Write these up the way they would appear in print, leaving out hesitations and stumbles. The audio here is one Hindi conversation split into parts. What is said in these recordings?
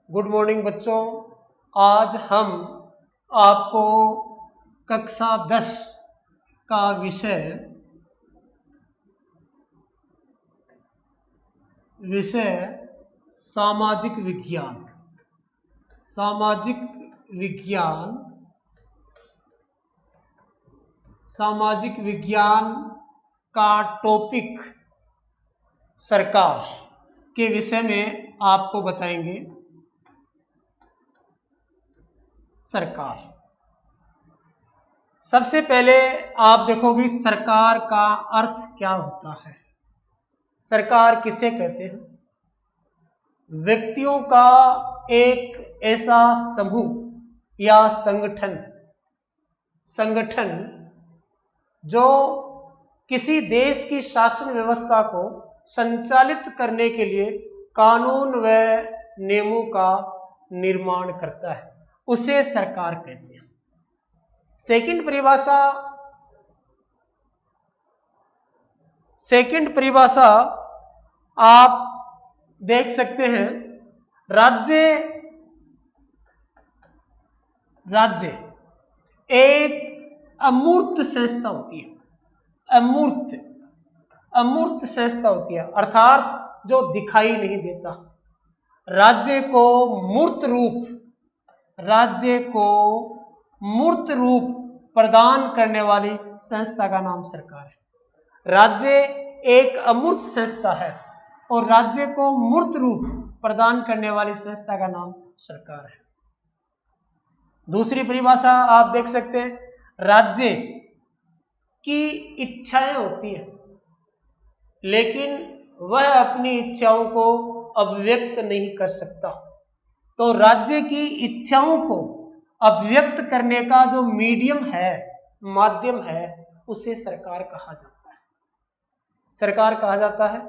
गुड मॉर्निंग बच्चों। आज हम आपको कक्षा 10 का विषय सामाजिक विज्ञान सामाजिक विज्ञान का टॉपिक सरकार के विषय में आपको बताएंगे। सरकार, सबसे पहले आप देखोगे सरकार का अर्थ क्या होता है। सरकार किसे कहते हैं? व्यक्तियों का एक ऐसा समूह या संगठन जो किसी देश की शासन व्यवस्था को संचालित करने के लिए कानून व नियमों का निर्माण करता है, उसे सरकार कहते हैं। सेकंड परिभाषा आप देख सकते हैं। राज्य एक अमूर्त संस्था होती है। अमूर्त संस्था होती है, अर्थात जो दिखाई नहीं देता। राज्य को मूर्त रूप प्रदान करने वाली संस्था का नाम सरकार है। राज्य एक अमूर्त संस्था है और राज्य को मूर्त रूप प्रदान करने वाली संस्था का नाम सरकार है। दूसरी परिभाषा आप देख सकते हैं। राज्य की इच्छाएं होती है, लेकिन वह अपनी इच्छाओं को अभिव्यक्त नहीं कर सकता। तो राज्य की इच्छाओं को अभिव्यक्त करने का जो माध्यम है, उसे सरकार कहा जाता है।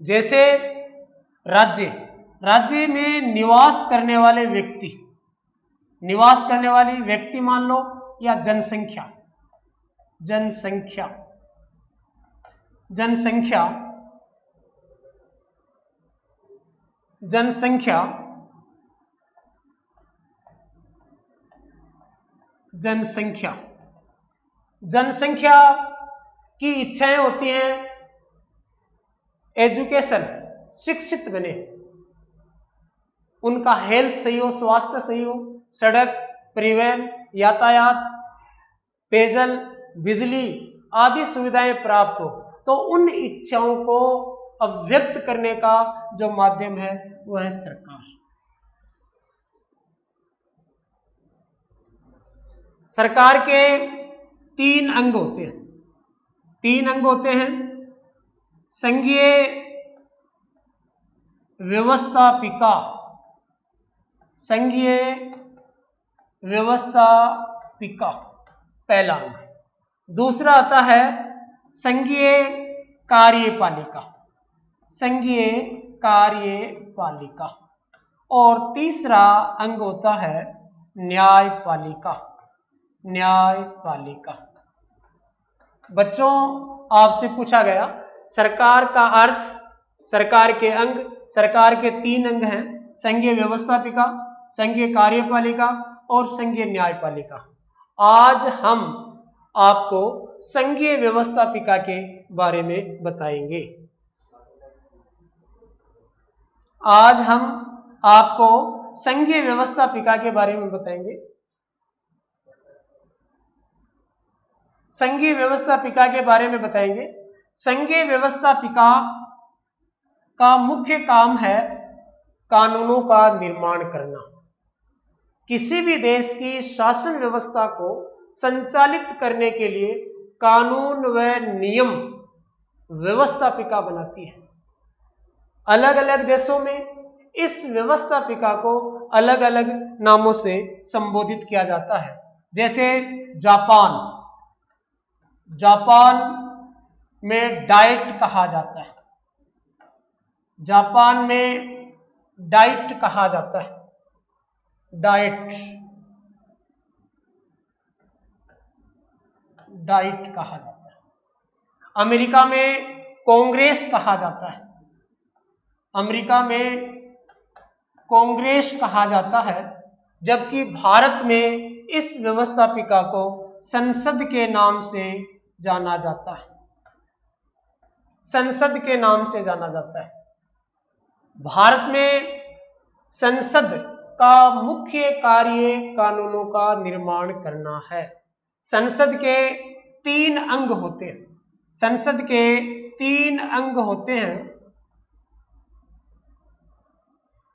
जैसे राज्य में निवास करने वाली व्यक्ति मान लो, या जनसंख्या की इच्छाएं होती हैं। एजुकेशन, शिक्षित बने, उनका हेल्थ सही हो, स्वास्थ्य सही हो, सड़क, परिवहन, यातायात, पेयजल, बिजली आदि सुविधाएं प्राप्त हो। तो उन इच्छाओं को अभिव्यक्त करने का जो माध्यम है वह है सरकार। सरकार के तीन अंग होते हैं। संघीय व्यवस्थापिका पहला अंग। दूसरा आता है संघीय कार्यपालिका और तीसरा अंग होता है न्यायपालिका। बच्चों, आपसे पूछा गया सरकार का अर्थ, सरकार के अंग, सरकार के तीन अंग हैं। संघीय व्यवस्थापिका, संघीय कार्यपालिका और संघीय न्यायपालिका। आज हम आपको संघीय व्यवस्थापिका के बारे में बताएंगे। संघीय व्यवस्थापिका के बारे में बताएंगे। संघीय व्यवस्थापिका का मुख्य काम है कानूनों का निर्माण करना। किसी भी देश की शासन व्यवस्था को संचालित करने के लिए कानून व नियम व्यवस्थापिका बनाती है। अलग अलग देशों में इस व्यवस्थापिका को अलग अलग नामों से संबोधित किया जाता है। जैसे जापान में डाइट कहा जाता है। डाइट कहा जाता है। अमेरिका में कांग्रेस कहा जाता है। अमेरिका में कांग्रेस कहा जाता है, जबकि भारत में इस व्यवस्थापिका को संसद के नाम से जाना जाता है। संसद के नाम से जाना जाता है। भारत में संसद का मुख्य कार्य कानूनों का निर्माण करना है। संसद के 3 अंग होते हैं। संसद के 3 अंग होते हैं।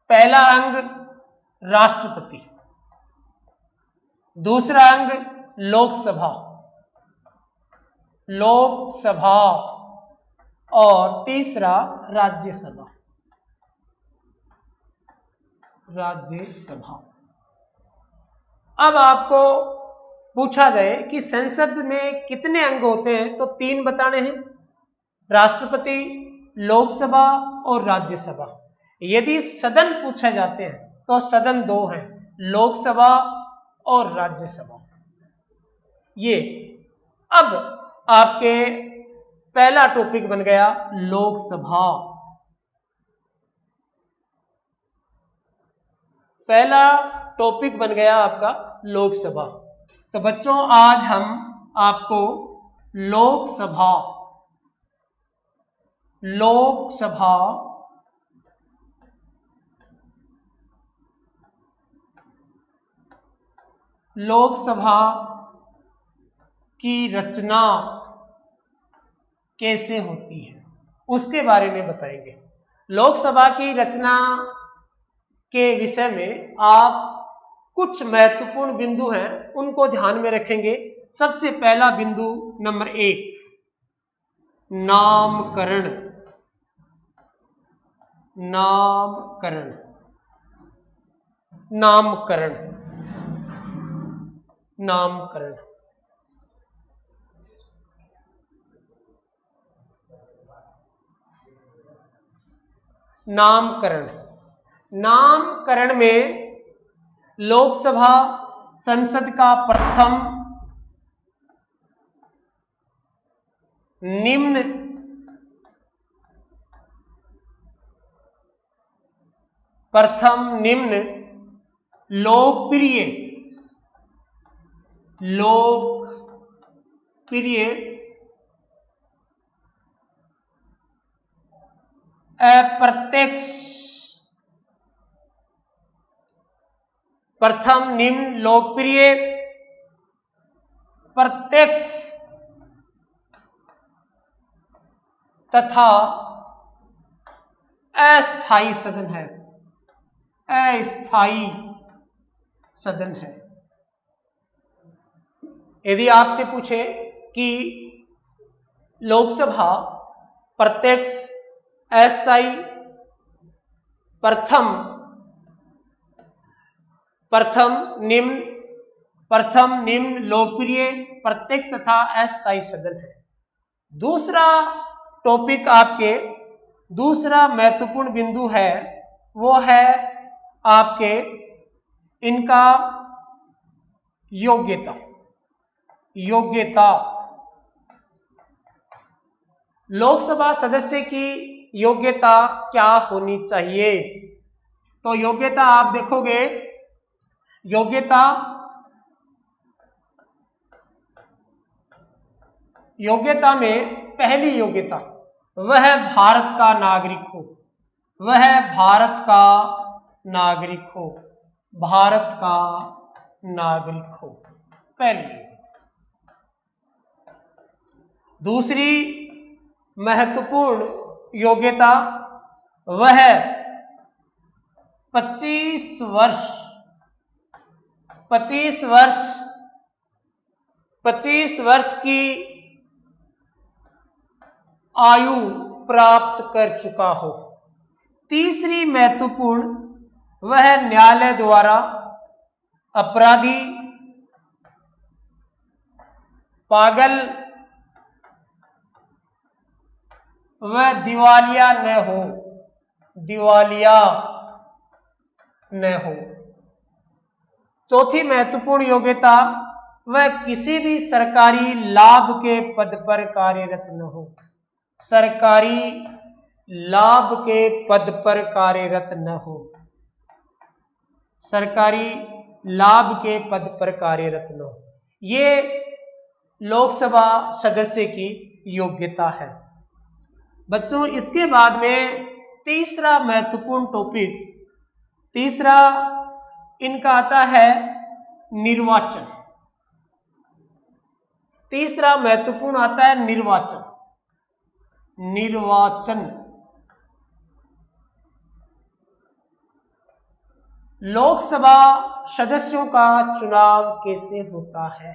पहला अंग राष्ट्रपति, दूसरा अंग लोकसभा, लोकसभा और तीसरा राज्यसभा, राज्यसभा। अब आपको पूछा जाए कि संसद में कितने अंग होते हैं, तो 3 बताने हैं, राष्ट्रपति, लोकसभा और राज्यसभा। यदि सदन पूछे जाते हैं तो सदन 2 हैं, लोकसभा और राज्यसभा। ये अब आपके पहला टॉपिक बन गया लोकसभा। पहला टॉपिक बन गया आपका लोकसभा। तो बच्चों आज हम आपको लोकसभा लोकसभा की रचना कैसे होती है उसके बारे में बताएंगे। लोकसभा की रचना के विषय में आप कुछ महत्वपूर्ण बिंदु हैं उनको ध्यान में रखेंगे। सबसे पहला बिंदु नंबर 1, नामकरण। नामकरण, नामकरण, नामकरण। नामकरण, नामकरण में लोकसभा संसद का प्रथम निम्न लोकप्रिय अप्रत्यक्ष प्रथम निम्न लोकप्रिय प्रत्यक्ष तथा अस्थायी सदन है। अस्थायी सदन है। यदि आपसे पूछे कि लोकसभा प्रत्यक्ष, अस्थायी, प्रथम निम्न लोकप्रिय प्रत्यक्ष तथा अस्थायी सदन है। दूसरा टॉपिक आपके दूसरा महत्वपूर्ण बिंदु है वो है आपके इनका योग्यता। लोकसभा सदस्य की योग्यता क्या होनी चाहिए? तो योग्यता आप देखोगे, योग्यता में पहली योग्यता वह भारत का नागरिक हो। वह भारत का नागरिक हो। भारत का नागरिक हो, पहली। दूसरी महत्वपूर्ण योग्यता वह 25 वर्ष की आयु प्राप्त कर चुका हो। तीसरी महत्वपूर्ण वह न्यायालय द्वारा अपराधी, पागल वह दिवालिया न हो। चौथी महत्वपूर्ण योग्यता वह किसी भी सरकारी लाभ के पद पर कार्यरत न हो। सरकारी लाभ के पद पर कार्यरत न हो। सरकारी लाभ के पद पर कार्यरत न हो। ये लोकसभा सदस्य की योग्यता है। बच्चों, इसके बाद में तीसरा महत्वपूर्ण टॉपिक, तीसरा इनका आता है निर्वाचन। तीसरा महत्वपूर्ण आता है निर्वाचन। निर्वाचन लोकसभा सदस्यों का चुनाव कैसे होता है?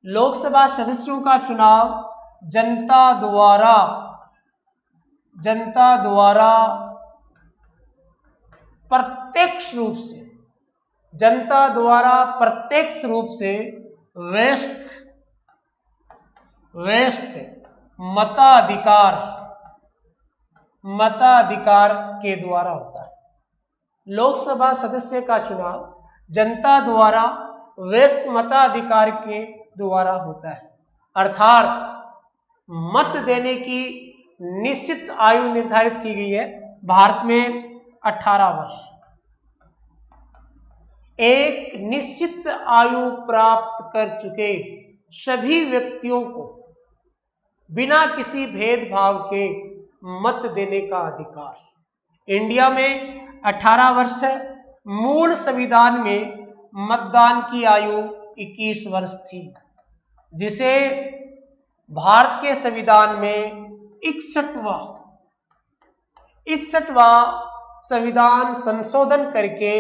लोकसभा सदस्यों का चुनाव जनता द्वारा प्रत्यक्ष रूप से व्यस्त मताधिकार के द्वारा होता है। लोकसभा सदस्य का चुनाव जनता द्वारा व्यस्त मताधिकार के द्वारा होता है, अर्थात मत देने की निश्चित आयु निर्धारित की गई है भारत में 18 वर्ष। एक निश्चित आयु प्राप्त कर चुके सभी व्यक्तियों को बिना किसी भेदभाव के मत देने का अधिकार। इंडिया में 18 वर्ष है। मूल संविधान में मतदान की आयु 21 वर्ष थी, जिसे भारत के संविधान में 61वां संविधान संशोधन करके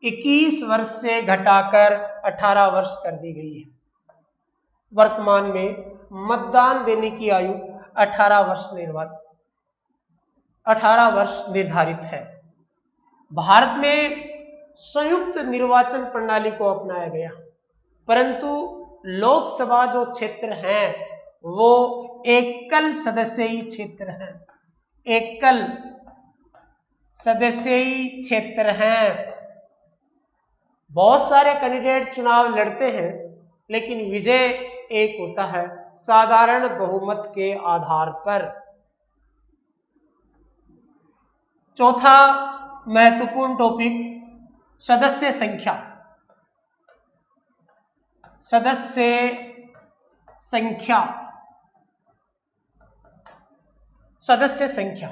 21 वर्ष से घटाकर 18 वर्ष कर दी गई है। वर्तमान में मतदान देने की आयु 18 वर्ष निर्धारित है। भारत में संयुक्त निर्वाचन प्रणाली को अपनाया गया, परंतु लोकसभा जो क्षेत्र हैं वो एकल सदस्यीय क्षेत्र हैं। एकल सदस्यीय क्षेत्र हैं। बहुत सारे कैंडिडेट चुनाव लड़ते हैं, लेकिन विजय एक होता है साधारण बहुमत के आधार पर। चौथा महत्वपूर्ण टॉपिक, सदस्य संख्या। सदस्य संख्या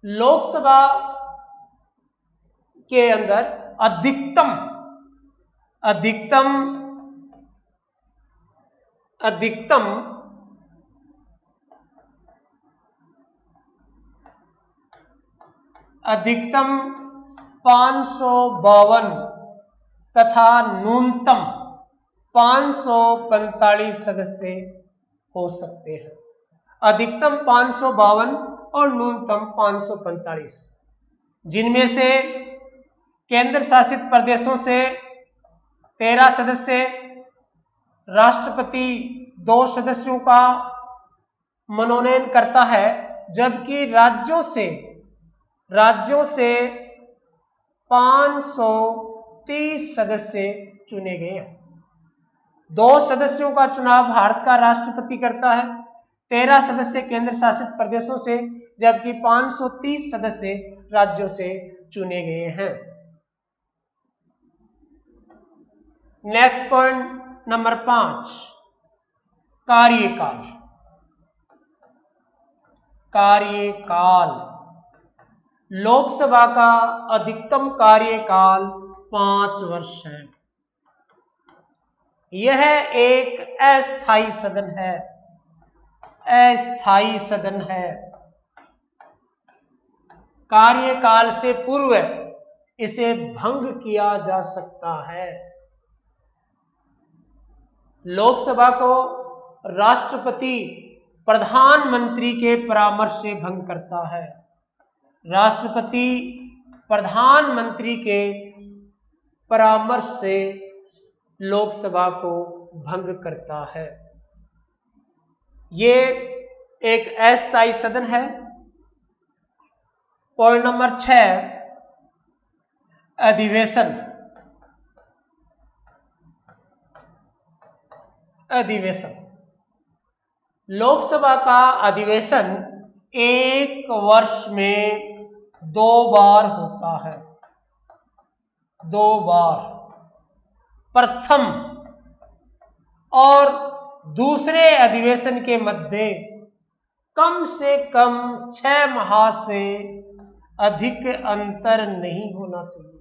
लोकसभा के अंदर अधिकतम 552 तथा न्यूनतम 545 सदस्य हो सकते हैं। अधिकतम 552 और न्यूनतम 545, जिनमें से केंद्र शासित प्रदेशों से 13 सदस्य, राष्ट्रपति 2 सदस्यों का मनोनयन करता है, जबकि राज्यों से 530 सदस्य चुने गए हैं। 2 सदस्यों का चुनाव भारत का राष्ट्रपति करता है, 13 सदस्य केंद्र शासित प्रदेशों से, जबकि 530 सदस्य राज्यों से चुने गए हैं। नेक्स्ट पॉइंट नंबर 5, कार्यकाल। लोकसभा का अधिकतम कार्यकाल 5 वर्ष है। यह एक अस्थायी सदन है। कार्यकाल से पूर्व इसे भंग किया जा सकता है। लोकसभा को राष्ट्रपति प्रधानमंत्री के परामर्श से भंग करता है। राष्ट्रपति प्रधानमंत्री के परामर्श से लोकसभा को भंग करता है। ये एक अस्थायी सदन है। पॉइंट नंबर 6, अधिवेशन। लोकसभा का अधिवेशन 1 वर्ष में 2 बार होता है। 2 बार प्रथम और दूसरे अधिवेशन के मध्य कम से कम 6 माह से अधिक अंतर नहीं होना चाहिए।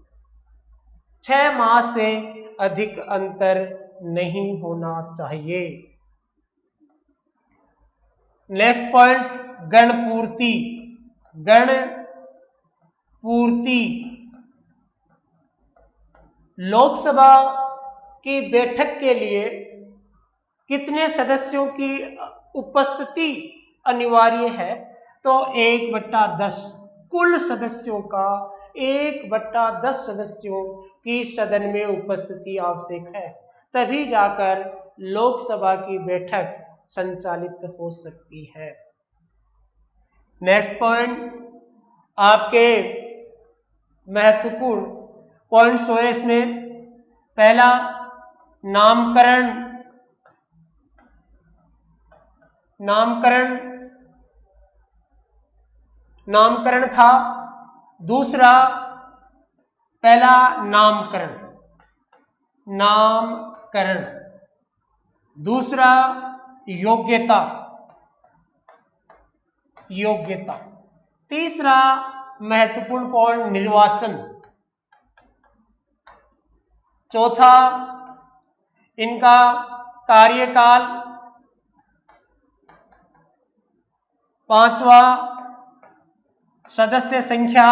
6 माह से अधिक अंतर नहीं होना चाहिए। नेक्स्ट पॉइंट, गणपूर्ति। गणपूर्ति लोकसभा की बैठक के लिए कितने सदस्यों की उपस्थिति अनिवार्य है? तो 1/10 कुल सदस्यों का 1/10 सदस्यों की सदन में उपस्थिति आवश्यक है, तभी जाकर लोकसभा की बैठक संचालित हो सकती है। नेक्स्ट पॉइंट, आपके महत्वपूर्ण पॉइंट्स हुए इसमें। पहला नामकरण था। दूसरा, पहला नामकरण। दूसरा योग्यता। तीसरा महत्वपूर्ण पॉइंट निर्वाचन। चौथा इनका कार्यकाल। पांचवा सदस्य संख्या।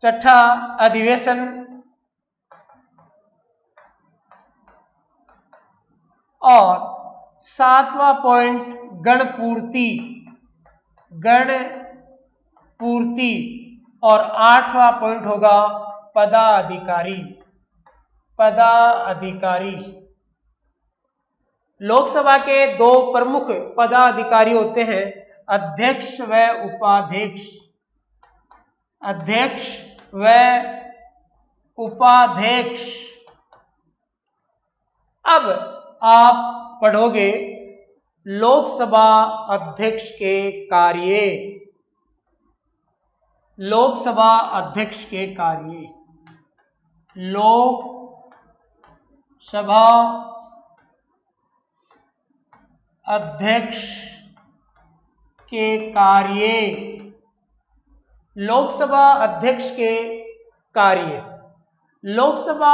छठा अधिवेशन। और 7वां पॉइंट गणपूर्ति। और 8वां पॉइंट होगा पदाधिकारी। लोकसभा के 2 प्रमुख पदाधिकारी होते हैं, अध्यक्ष व उपाध्यक्ष। अब आप पढ़ोगे लोकसभा अध्यक्ष के कार्य। लोकसभा अध्यक्ष के कार्य। लोकसभा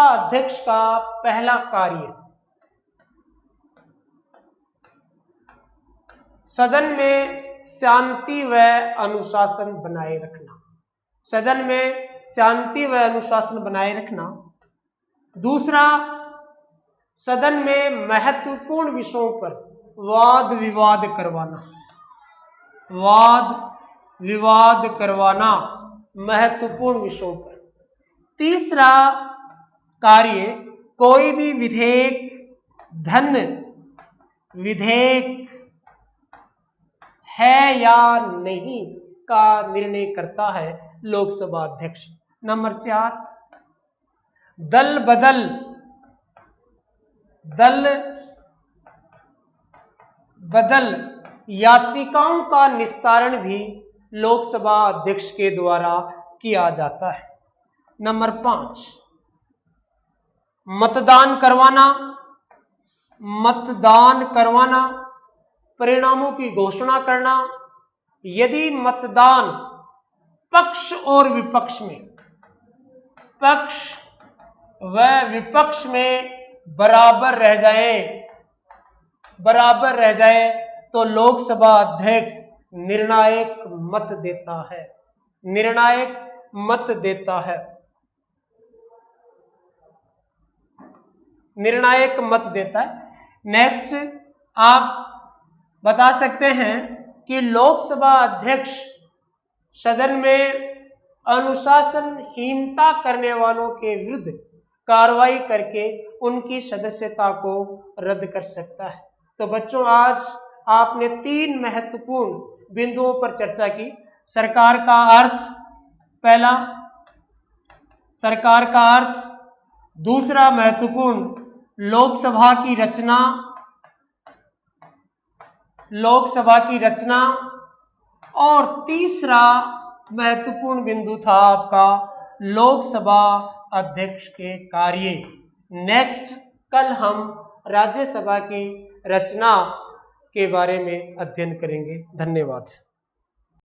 अध्यक्ष का पहला कार्य सदन में शांति व अनुशासन बनाए रखना। दूसरा, सदन में महत्वपूर्ण विषयों पर वाद विवाद करवाना महत्वपूर्ण विषयों पर। तीसरा कार्य, कोई भी विधेयक है या नहीं का निर्णय करता है लोकसभा अध्यक्ष। नंबर 4, दल बदल याचिकाओं का निस्तारण भी लोकसभा अध्यक्ष के द्वारा किया जाता है। नंबर 5, मतदान करवाना, परिणामों की घोषणा करना। यदि मतदान पक्ष व विपक्ष में बराबर रह जाए तो लोकसभा अध्यक्ष निर्णायक मत देता है। नेक्स्ट, आप बता सकते हैं कि लोकसभा अध्यक्ष सदन में अनुशासनहीनता करने वालों के विरुद्ध कार्रवाई करके उनकी सदस्यता को रद्द कर सकता है। तो बच्चों, आज आपने 3 महत्वपूर्ण बिंदुओं पर चर्चा की। सरकार का अर्थ, पहला सरकार का अर्थ। दूसरा महत्वपूर्ण, लोकसभा की रचना। और तीसरा महत्वपूर्ण बिंदु था आपका लोकसभा अध्यक्ष के कार्य। नेक्स्ट कल हम राज्यसभा की रचना के बारे में अध्ययन करेंगे। धन्यवाद।